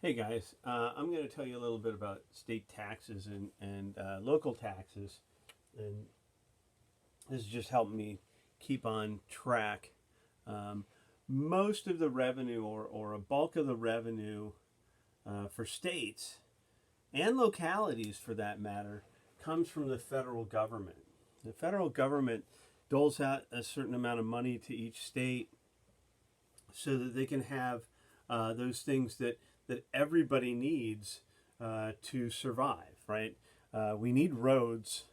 Hey guys, I'm going to tell you a little bit about state taxes and local taxes, and this has just helped me keep on track. Um, Most of the revenue, or a bulk of the revenue for states and localities for that matter, comes from the federal government. The federal government doles out a certain amount of money to each state so that they can have those things that everybody needs to survive. Right? We need roads.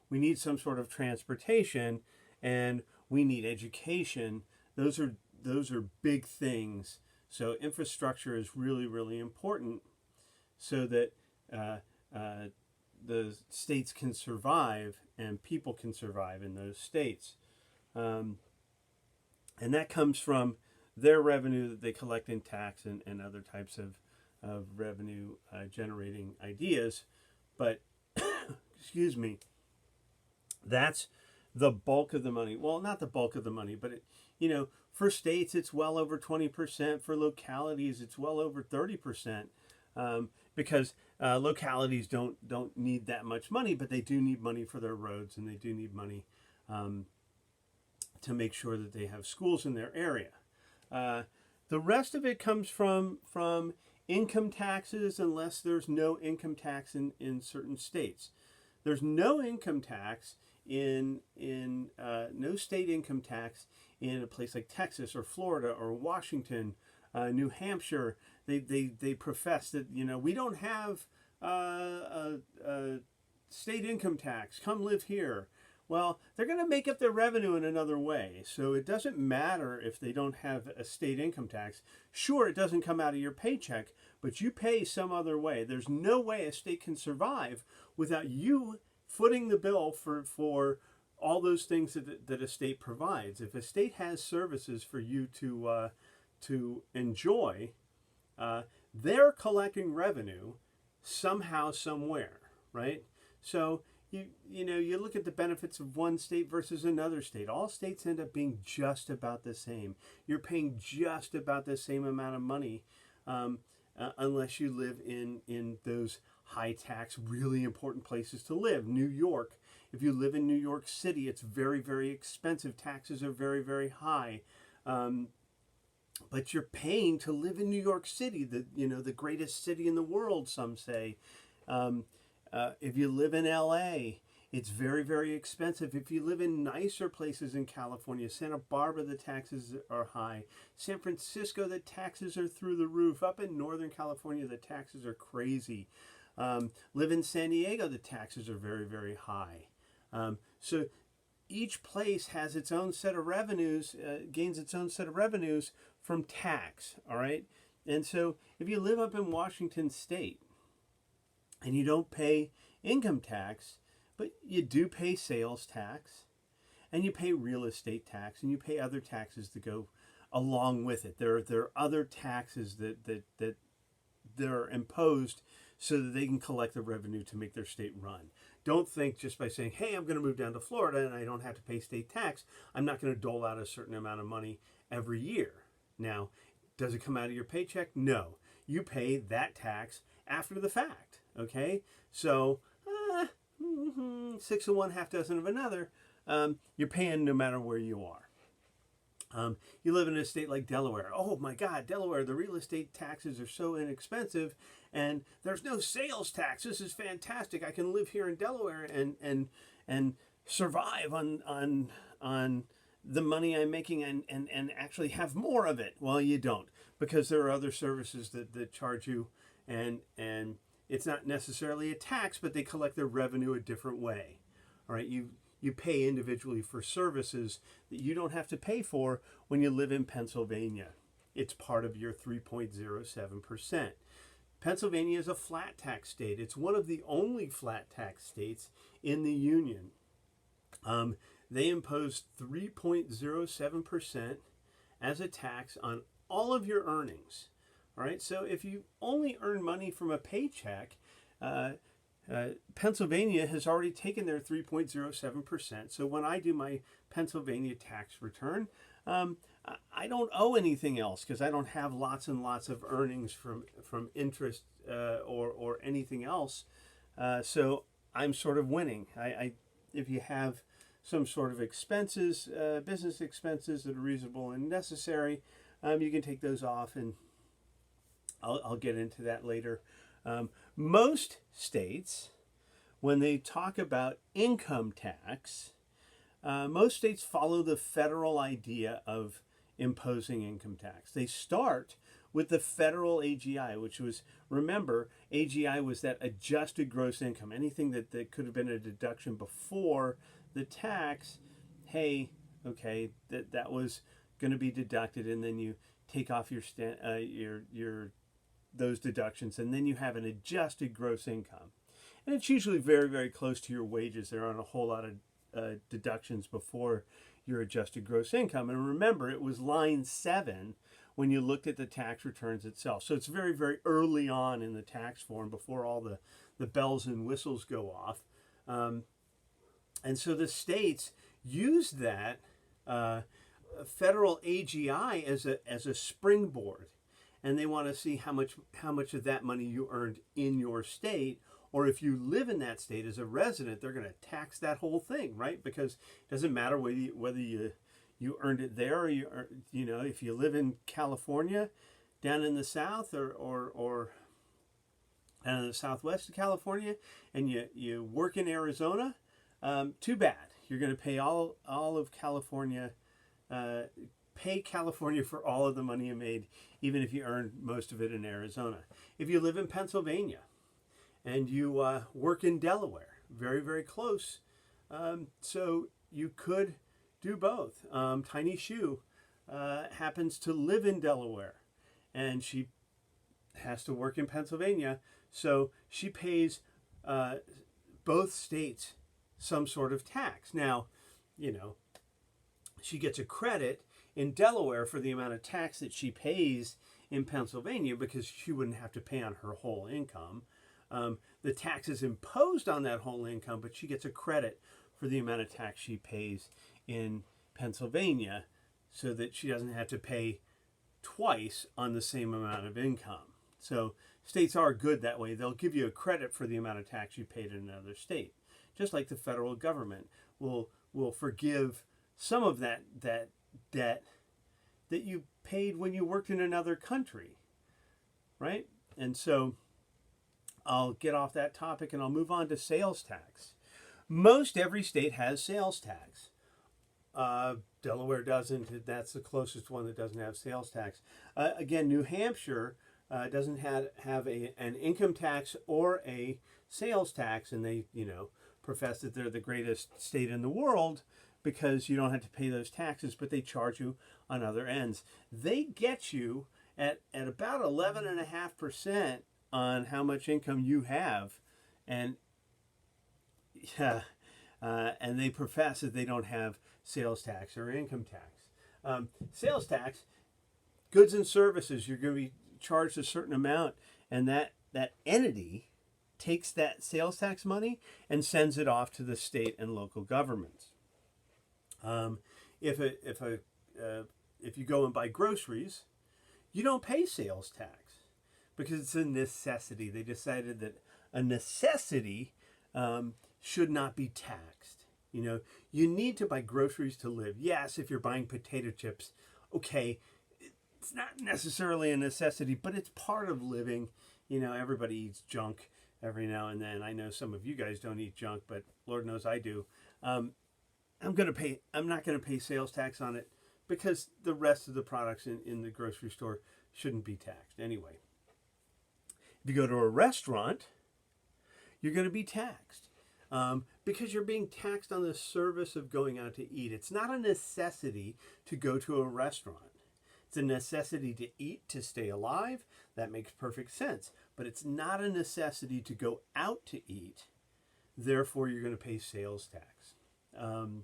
We need some sort of transportation, and we need education. Those are big things. So infrastructure is really important so that uh, uh, the states can survive and people can survive in those states. Um, and that comes from their revenue that they collect in tax and other types of revenue generating ideas. But, excuse me, that's the bulk of the money. Well, not the bulk of the money, but for states it's well over 20%. For localities, it's well over 30%. Because localities don't need that much money, but they do need money for their roads, and they do need money um, to make sure that they have schools in their area. Uh, the rest of it comes from income taxes, unless there's no income tax in certain states. There's no income tax in no state income tax in a place like Texas or Florida or Washington, New Hampshire. They profess that we don't have a state income tax. Come live here. Well, they're going to make up their revenue in another way. So it doesn't matter if they don't have a state income tax. Sure, it doesn't come out of your paycheck, but you pay some other way. There's no way a state can survive without you footing the bill for all those things that a state provides. If a state has services for you to enjoy, they're collecting revenue somehow, somewhere, right? So you look at the benefits of one state versus another state. All states end up being just about the same. You're paying just about the same amount of money, unless you live in those high tax, really important places to live. New York. If you live in New York City, it's very expensive. Taxes are very high. But you're paying to live in New York City, the greatest city in the world, some say. If you live in LA, it's very expensive. If you live in nicer places in California, Santa Barbara, the taxes are high. San Francisco, the taxes are through the roof. Up in Northern California, the taxes are crazy. Live in San Diego, the taxes are very high. So each place has its own set of revenues, gains its own set of revenues from tax, all right? And so if you live up in Washington State and you don't pay income tax, but you do pay sales tax, and you pay real estate tax, and you pay other taxes that go along with it. There are other taxes that are imposed so that they can collect the revenue to make their state run. Don't think just by saying, hey, I'm going to move down to Florida and I don't have to pay state tax, I'm not going to dole out a certain amount of money every year. Now, does it come out of your paycheck? No. You pay that tax after the fact, okay? So, six of one, half dozen of another, you're paying no matter where you are. You live in a state like Delaware. Oh my God, Delaware, the real estate taxes are so inexpensive, and there's no sales tax. This is fantastic. I can live here in Delaware and survive on the money I'm making and actually have more of it. Well, you don't, because there are other services that charge you, and it's not necessarily a tax, but they collect their revenue a different way. All right, you pay individually for services that you don't have to pay for when you live in Pennsylvania. It's part of your 3.07%. Pennsylvania is a flat tax state. It's one of the only flat tax states in the Union. They impose 3.07% as a tax on all of your earnings. All right, so if you only earn money from a paycheck, Pennsylvania has already taken their 3.07%. So when I do my Pennsylvania tax return, I don't owe anything else because I don't have lots and lots of earnings from interest or anything else. So I'm sort of winning. If you have some sort of expenses, business expenses that are reasonable and necessary, you can take those off, and I'll get into that later. Most states, when they talk about income tax, most states follow the federal idea of imposing income tax. They start with the federal AGI, which was, remember, AGI was that adjusted gross income. Anything that could have been a deduction before the tax, hey, okay, that was going to be deducted, and then you take off your those deductions, and then you have an adjusted gross income. And it's usually very, very close to your wages. There aren't a whole lot of deductions before your adjusted gross income. And remember, it was line 7 when you looked at the tax returns itself. So it's very, very early on in the tax form before all the bells and whistles go off. And so the states use that federal AGI as a springboard. And they want to see how much of that money you earned in your state, or if you live in that state as a resident, they're going to tax that whole thing, right? Because it doesn't matter whether you earned it there, or if you live in California, down in the South, or down in the Southwest of California, and you work in Arizona, too bad. You're going to pay all of California. Pay California for all of the money you made, even if you earned most of it in Arizona. If you live in Pennsylvania and you work in Delaware, very, very close, so you could do both. Tiny Shoe happens to live in Delaware, and she has to work in Pennsylvania, so she pays both states some sort of tax. Now, she gets a credit in Delaware for the amount of tax that she pays in Pennsylvania because she wouldn't have to pay on her whole income. The tax is imposed on that whole income, but she gets a credit for the amount of tax she pays in Pennsylvania so that she doesn't have to pay twice on the same amount of income. So states are good that way. They'll give you a credit for the amount of tax you paid in another state. Just like the federal government will forgive some of that debt that you paid when you worked in another country, right? And so I'll get off that topic and I'll move on to sales tax. Most every state has sales tax. Delaware doesn't. That's the closest one that doesn't have sales tax. Again, New Hampshire doesn't have an income tax or a sales tax, and they profess that they're the greatest state in the world because you don't have to pay those taxes, but they charge you on other ends. They get you at about 11.5% on how much income you have, and they profess that they don't have sales tax or income tax. Sales tax, goods and services, you're going to be charged a certain amount, and that entity takes that sales tax money and sends it off to the state and local governments. If you go and buy groceries, you don't pay sales tax because it's a necessity. They decided that a necessity should not be taxed. You need to buy groceries to live. Yes, if you're buying potato chips, okay, it's not necessarily a necessity, but it's part of living. Everybody eats junk every now and then. I know some of you guys don't eat junk, but Lord knows I do. I'm not going to pay sales tax on it because the rest of the products in the grocery store shouldn't be taxed anyway. If you go to a restaurant, you're going to be taxed because you're being taxed on the service of going out to eat. It's not a necessity to go to a restaurant. It's a necessity to eat to stay alive. That makes perfect sense. But it's not a necessity to go out to eat. Therefore, you're going to pay sales tax. I'm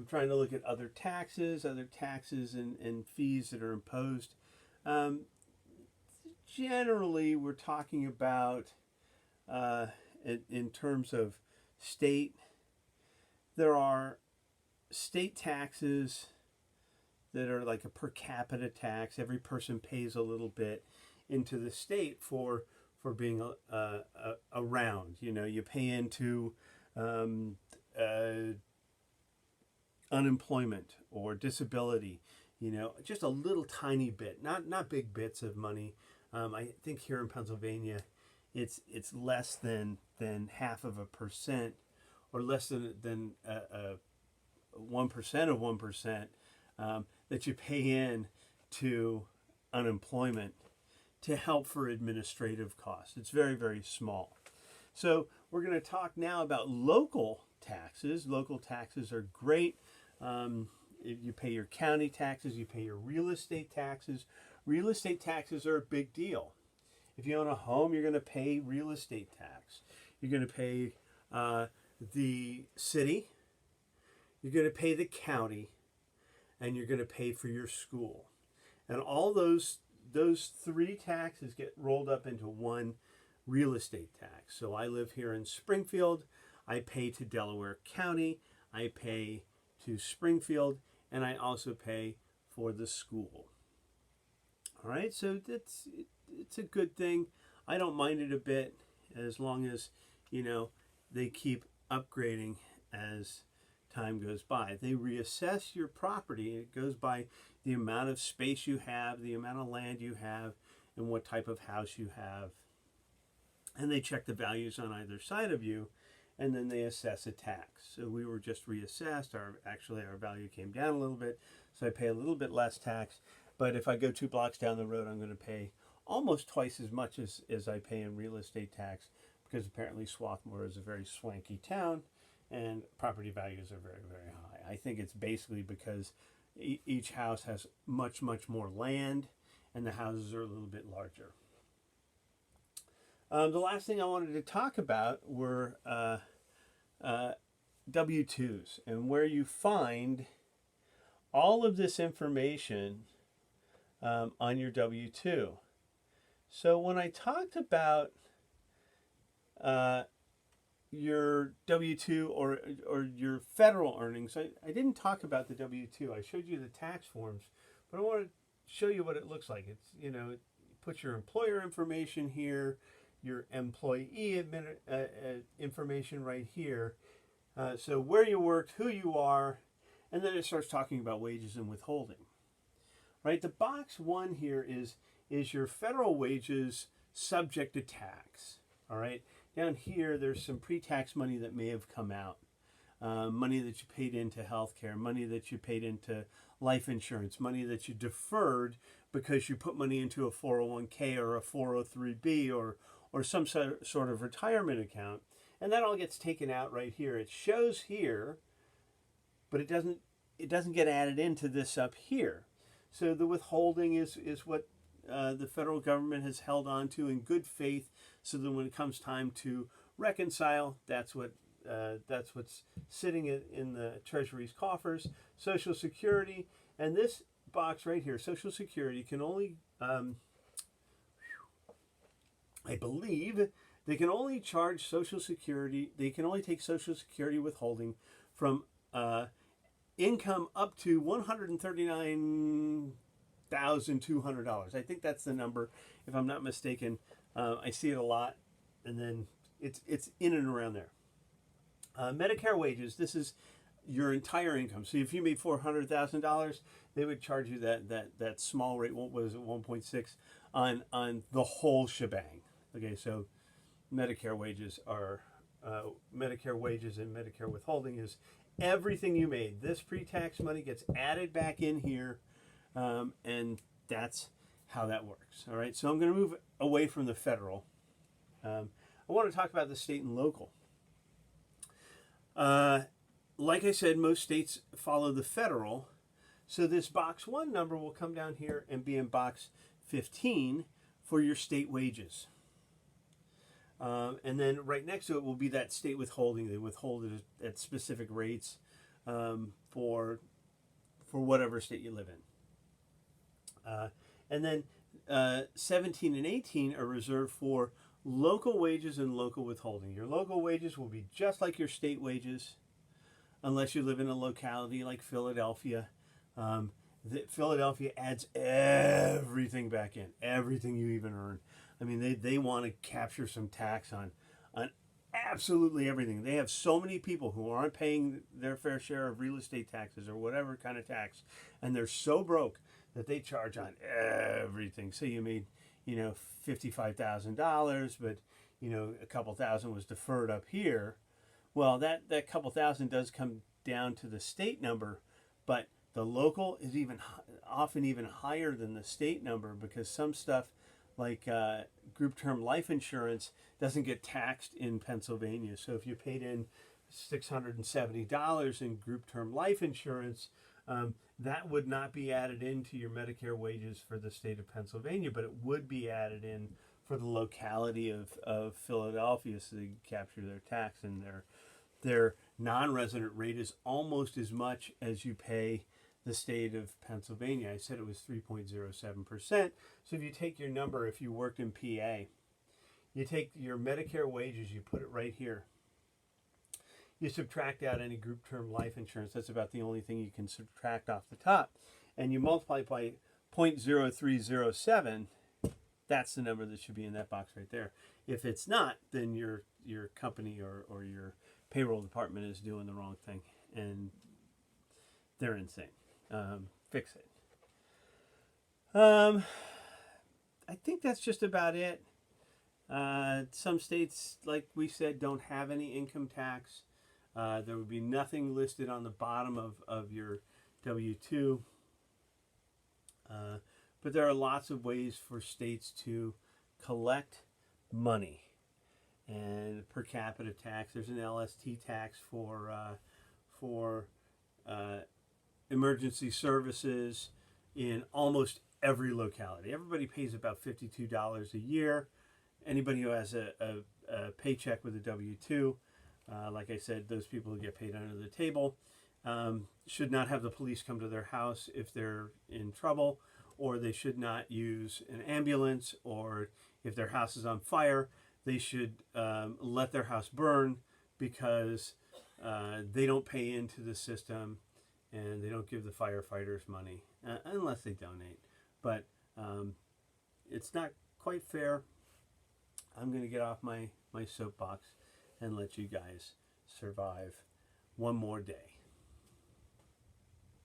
trying to look at other taxes and fees that are imposed. Generally, we're talking about, in terms of state, there are state taxes that are like a per capita tax. Every person pays a little bit into the state for being around. You know, you pay into unemployment or disability. You know, just a little tiny bit, not big bits of money. I think here in Pennsylvania, it's less than 0.5%, or less than 1% of 1%, that you pay in to unemployment to help for administrative costs. It's very, very small. So we're going to talk now about local taxes. Local taxes are great. You pay your county taxes, you pay your real estate taxes. Real estate taxes are a big deal. If you own a home, you're going to pay real estate tax. You're going to pay the city, you're going to pay the county, and you're going to pay for your school. And all those three taxes get rolled up into one real estate tax. So I live here in Springfield. I pay to Delaware County. I pay to Springfield, and I also pay for the school. All right, so it's a good thing. I don't mind it a bit, as long as, you know, they keep upgrading as time goes by. They reassess your property. It goes by the amount of space you have, the amount of land you have, and what type of house you have. And they check the values on either side of you, and then they assess a tax. So we were just reassessed. Our value came down a little bit, so I pay a little bit less tax. But if I go 2 blocks down the road, I'm going to pay almost twice as much as I pay in real estate tax, because apparently Swarthmore is a very swanky town, and property values are very, very high. I think it's basically because each house has much, much more land, and the houses are a little bit larger. The last thing I wanted to talk about were W-2s, and where you find all of this information on your W-2. So when I talked about your W-2 or your federal earnings, I didn't talk about the W-2. I showed you the tax forms, but I want to show you what it looks like. It's, you know, it puts your employer information here, your employee information right here. So where you worked, who you are, and then it starts talking about wages and withholding. Right, the box 1 here is your federal wages subject to tax. All right, down here there's some pre-tax money that may have come out, money that you paid into healthcare, money that you paid into life insurance, money that you deferred because you put money into a 401k or a 403b or some sort of retirement account, and that all gets taken out right here. It shows here, but it doesn't get added into this up here. So the withholding is what the federal government has held on to in good faith, so that when it comes time to reconcile, that's what's sitting in the Treasury's coffers. Social Security, and this box right here, Social Security, can only, I believe, they can only charge Social Security, they can only take Social Security withholding from income up to $139,200. I think that's the number, if I'm not mistaken. I see it a lot, and then it's in and around there. Medicare wages, this is your entire income. So if you made $400,000, they would charge you that small rate. What was it, 1.6 on the whole shebang. Okay, so Medicare wages are Medicare wages and Medicare withholding is everything you made. This pre-tax money gets added back in here, and that's how that works. All right, so I'm going to move away from the federal. I want to talk about the state and local. Like I said, most states follow the federal, so this box 1 number will come down here and be in box 15 for your state wages. And then right next to it will be that state withholding. They withhold it at specific rates for whatever state you live in. And then 17 and 18 are reserved for local wages and local withholding. Your local wages will be just like your state wages, unless you live in a locality like Philadelphia. Philadelphia adds everything back in, everything you even earn. I mean, they want to capture some tax on absolutely everything. They have so many people who aren't paying their fair share of real estate taxes or whatever kind of tax, and they're so broke that they charge on everything. So you made, $55,000, but a couple thousand was deferred up here. Well, that couple thousand does come down to the state number, but the local is often even higher than the state number, because some stuff like group term life insurance doesn't get taxed in Pennsylvania. So if you paid in $670 in group term life insurance, that would not be added into your Medicare wages for the state of Pennsylvania, but it would be added in for the locality of Philadelphia, so they capture their tax, and their non-resident rate is almost as much as you pay the state of Pennsylvania. I said it was 3.07%. So if you take your number, if you worked in PA, you take your Medicare wages, you put it right here. You subtract out any group term life insurance. That's about the only thing you can subtract off the top. And you multiply by 0.0307. That's the number that should be in that box right there. If it's not, then your company or your payroll department is doing the wrong thing, and they're insane. Fix it. I think that's just about it. Some states, like we said, don't have any income tax. There would be nothing listed on the bottom of your W-2. But there are lots of ways for states to collect money. And per capita tax, there's an LST tax for emergency services in almost every locality. Everybody pays about $52 a year. Anybody who has a paycheck with a W-2, like I said, those people who get paid under the table, should not have the police come to their house if they're in trouble, or they should not use an ambulance, or if their house is on fire, they should let their house burn, because they don't pay into the system and they don't give the firefighters money unless they donate. But it's not quite fair. I'm going to get off my soapbox and let you guys survive one more day.